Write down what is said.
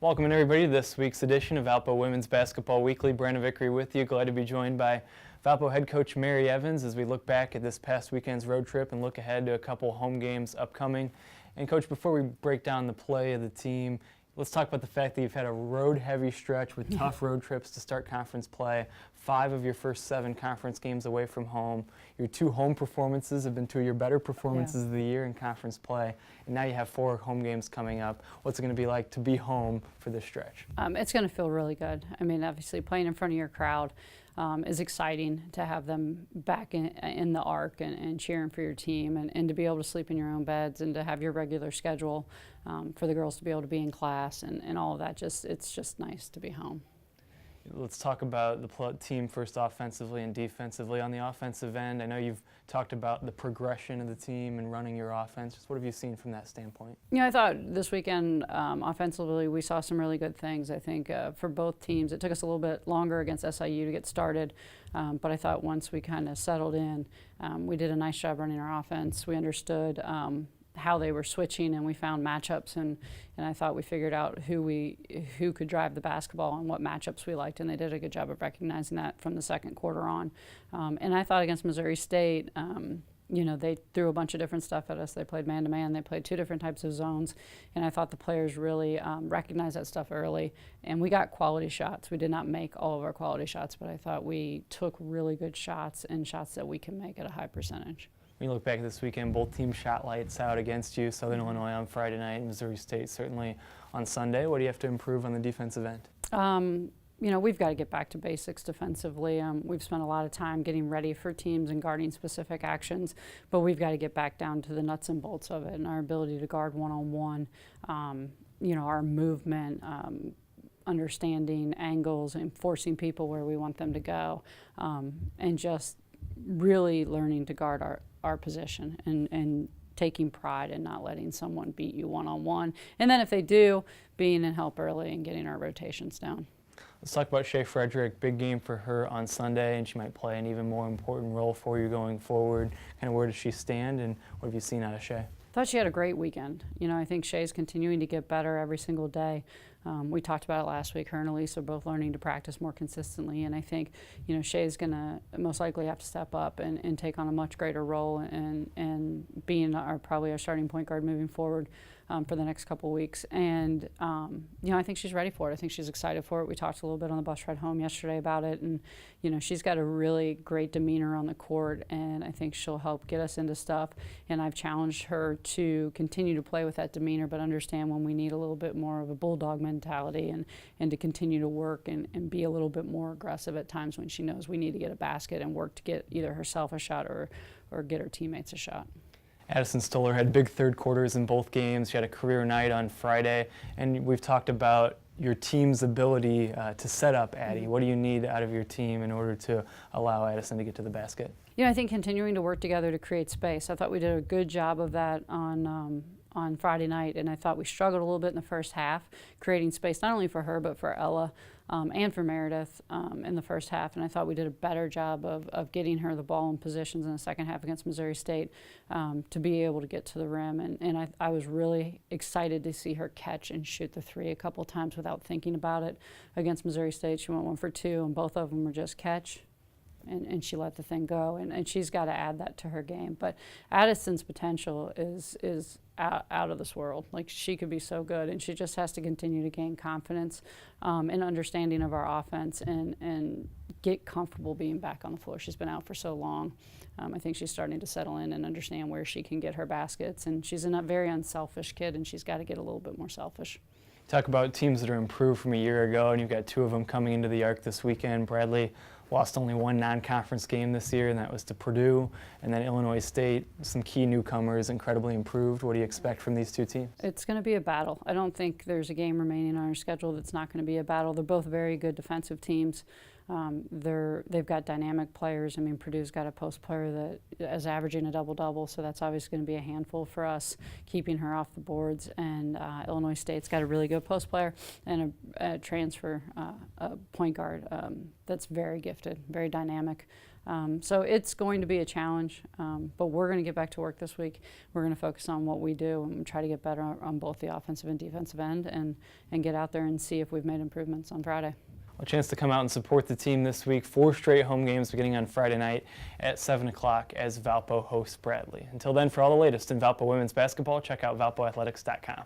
Welcome everybody to this week's edition of Valpo Women's Basketball Weekly. Brandon Vickery with you. Glad to be joined by Valpo head coach Mary Evans as we look back at this past weekend's road trip and look ahead to a couple home games upcoming. And Coach, before we break down the play of the team, let's talk about the fact that you've had a road-heavy stretch with tough road trips to start conference play. 5 of your first 7 conference games away from home. Your 2 home performances have been 2 of your better performances of the year in conference play. And now you have 4 home games coming up. What's it going to be like to be home for this stretch? It's going to feel really good. I mean, obviously playing in front of your crowd is exciting, to have them back in the arc and cheering for your team, and to be able to sleep in your own beds and to have your regular schedule for the girls to be able to be in class and all of that. It's just nice to be home. Let's talk about the team first offensively and defensively. On the offensive end, I know you've talked about the progression of the team and running your offense. Just what have you seen from that standpoint? Yeah, I thought this weekend offensively we saw some really good things. I think for both teams, it took us a little bit longer against SIU to get started, but I thought once we kind of settled in, we did a nice job running our offense. We understood how they were switching, and we found matchups, and I thought we figured out who could drive the basketball and what matchups we liked, and they did a good job of recognizing that from the second quarter on. And I thought against Missouri State, you know, they threw a bunch of different stuff at us. They played man-to-man. They played 2 different types of zones, and I thought the players really recognized that stuff early, and we got quality shots. We did not make all of our quality shots, but I thought we took really good shots and shots that we can make at a high percentage. When you look back at this weekend, both teams shot lights out against you. Southern Illinois on Friday night, Missouri State certainly on Sunday. What do you have to improve on the defensive end? You know, we've got to get back to basics defensively. We've spent a lot of time getting ready for teams and guarding specific actions, but we've got to get back down to the nuts and bolts of it and our ability to guard one-on-one, you know, our movement, understanding angles and forcing people where we want them to go, and just really learning to guard our position and taking pride in not letting someone beat you one-on-one. And then if they do, being in help early and getting our rotations down. Let's talk about Shayne Frederick. Big game for her on Sunday, and she might play an even more important role for you going forward. Kind of where does she stand, and what have you seen out of Shay? I thought she had a great weekend. You know, I think Shay's continuing to get better every single day. We talked about it last week. Her and Elise are both learning to practice more consistently, and I think, you know, Shay's going to most likely have to step up and take on a much greater role and being probably our starting point guard moving forward for the next couple of weeks. And, you know, I think she's ready for it. I think she's excited for it. We talked a little bit on the bus ride home yesterday about it, and, you know, she's got a really great demeanor on the court, and I think she'll help get us into stuff. And I've challenged her to continue to play with that demeanor, but understand when we need a little bit more of a bulldog mentality, and to continue to work and be a little bit more aggressive at times when she knows we need to get a basket and work to get either herself a shot or get her teammates a shot. Edison Stoller had big third quarters in both games. She had a career night on Friday, and we've talked about your team's ability to set up Addie. What do you need out of your team in order to allow Edison to get to the basket? You know, I think continuing to work together to create space. I thought we did a good job of that on Friday night, and I thought we struggled a little bit in the first half, creating space not only for her but for Ella and for Meredith in the first half. And I thought we did a better job of getting her the ball in positions in the second half against Missouri State to be able to get to the rim. And I was really excited to see her catch and shoot the 3 a couple times without thinking about it. Against Missouri State, she went 1 for 2, and both of them were just catch. And she let the thing go, and she's got to add that to her game. But Addison's potential is out of this world. Like, she could be so good, and she just has to continue to gain confidence and understanding of our offense and get comfortable being back on the floor. She's been out for so long. I think she's starting to settle in and understand where she can get her baskets, and she's a very unselfish kid, and she's got to get a little bit more selfish. Talk about teams that are improved from a year ago, and you've got 2 of them coming into the arc this weekend. Bradley lost only 1 non-conference game this year, and that was to Purdue. And then Illinois State, some key newcomers, incredibly improved. What do you expect from these 2 teams? It's going to be a battle. I don't think there's a game remaining on our schedule that's not going to be a battle. They're both very good defensive teams. They've got dynamic players. I mean, Purdue's got a post player that is averaging a double-double, so that's obviously going to be a handful for us, keeping her off the boards. And Illinois State's got a really good post player and a transfer a point guard that's very gifted, very dynamic. So it's going to be a challenge, but we're going to get back to work this week. We're going to focus on what we do and try to get better on both the offensive and defensive end, and get out there and see if we've made improvements on Friday. A chance to come out and support the team this week. 4 straight home games beginning on Friday night at 7 o'clock as Valpo hosts Bradley. Until then, for all the latest in Valpo women's basketball, check out valpoathletics.com.